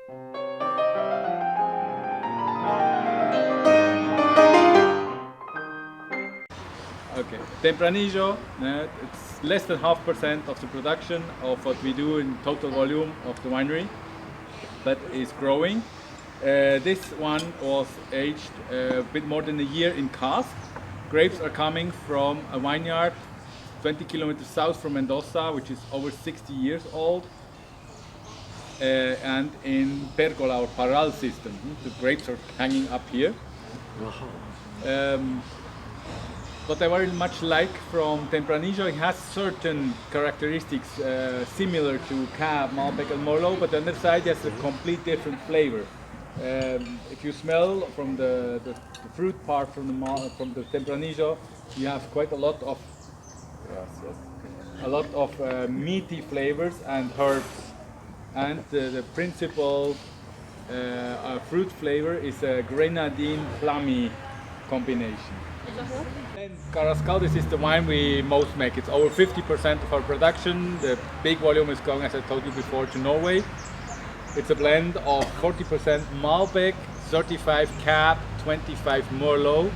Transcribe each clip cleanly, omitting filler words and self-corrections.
Okay, Tempranillo, it's less than 0.5% of the production of what we do in total volume of the winery, but is growing. This one was aged a bit more than a year in cask. Grapes are coming from a vineyard 20 kilometers south from Mendoza, which is over 60 years old, and in Pergola or Parral system. The grapes are hanging up here. What I very much like from Tempranillo, it has certain characteristics similar to Cab, Malbec and Merlot, but on the other side it has a complete different flavor. If you smell from the fruit part from the Tempranillo, you have quite a lot of meaty flavors and herbs, and the principal fruit flavor is a grenadine plummy combination. And Carrascal, this is the wine we most make. It's over 50% of our production. The big volume is going, as I told you before, to Norway. It's a blend of 40% Malbec, 35 Cab, 25 Merlot,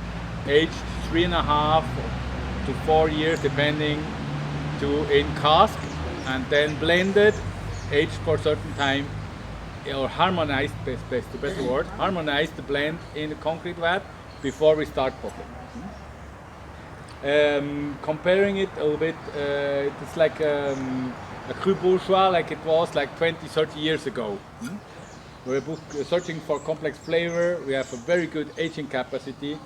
aged 3.5 to 4 years depending in cask, and then blended, aged for a certain time, or harmonized, the best word, harmonized the blend in the concrete vat before we start bottling. Comparing it a little bit, it's like a Cru Bourgeois, like it was like 20-30 years ago. We're searching for complex flavor. We have a very good aging capacity.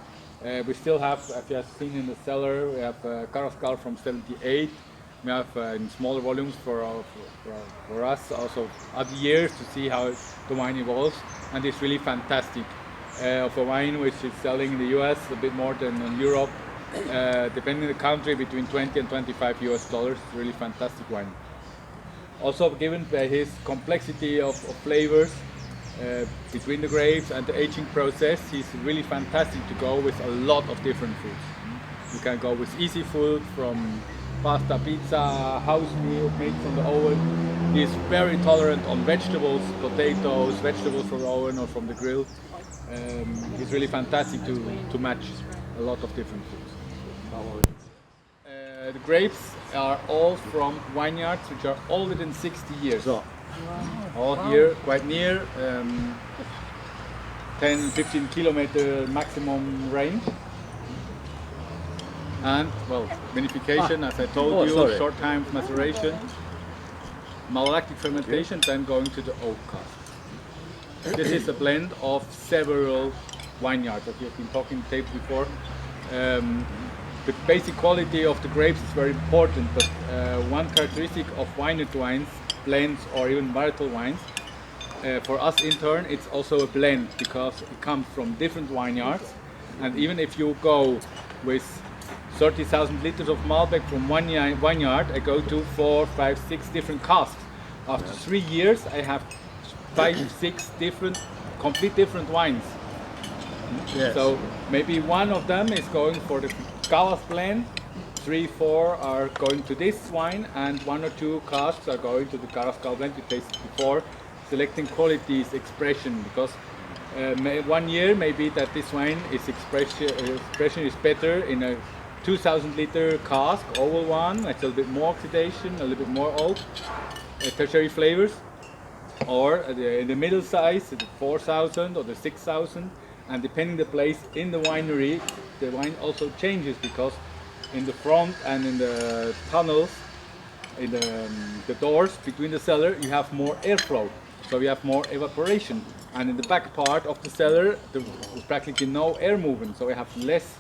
We still have, as you have seen in the cellar, we have Carrascal from 78. We have in smaller volumes for us also other years to see how the wine evolves, and it's really fantastic. Of a wine which is selling in the US a bit more than in Europe, depending on the country, between 20 and 25 US dollars. Really fantastic wine. Also given by his complexity of flavors between the grapes and the aging process, he's really fantastic to go with a lot of different foods. You can go with easy food from pasta, pizza, house meal made from the oven. He is very tolerant on vegetables, potatoes, vegetables from the oven or from the grill. It's really fantastic to match a lot of different foods. The grapes are all from vineyards which are older than 60 years. All here, quite near, 10-15 kilometer maximum range. And, well, vinification, as I told you, short time maceration, malolactic fermentation, then going to the oak cask. This is a blend of several vineyards that we have been talking tapes before. The basic quality of the grapes is very important, but one characteristic of vineyard wines, blends or even varietal wines, for us in turn, it's also a blend because it comes from different vineyards, and even if you go with 30,000 liters of Malbec from one vineyard, I go to 4, 5, 6 different casks. After 3 years, I have 5, 6 complete different wines. Yes. So maybe one of them is going for the Galas blend, 3, 4 are going to this wine, and 1 or 2 casks are going to the Carrascal blend we tasted before, selecting qualities, expression, because 1 year maybe that this wine is expression is better in a 2,000 liter cask, oval one, it's a little bit more oxidation, a little bit more oak, tertiary flavors, or in the middle size, the 4,000 or the 6,000, and depending the place in the winery, the wine also changes because in the front and in the tunnels, in the doors between the cellar, you have more airflow, so you have more evaporation, and in the back part of the cellar, there's practically no air movement, so you have less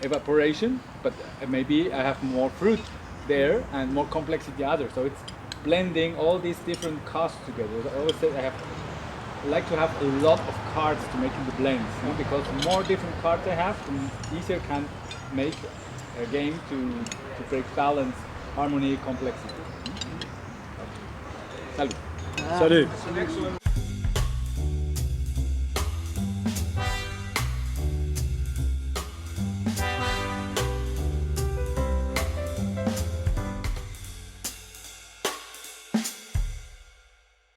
evaporation, but maybe I have more fruit there and more complexity other. So it's blending all these different casks together. I always say I like to have a lot of cards to making the blends, because the more different cards I have, the easier can make a game to break balance, harmony, complexity. Salut. Salut. Excellent.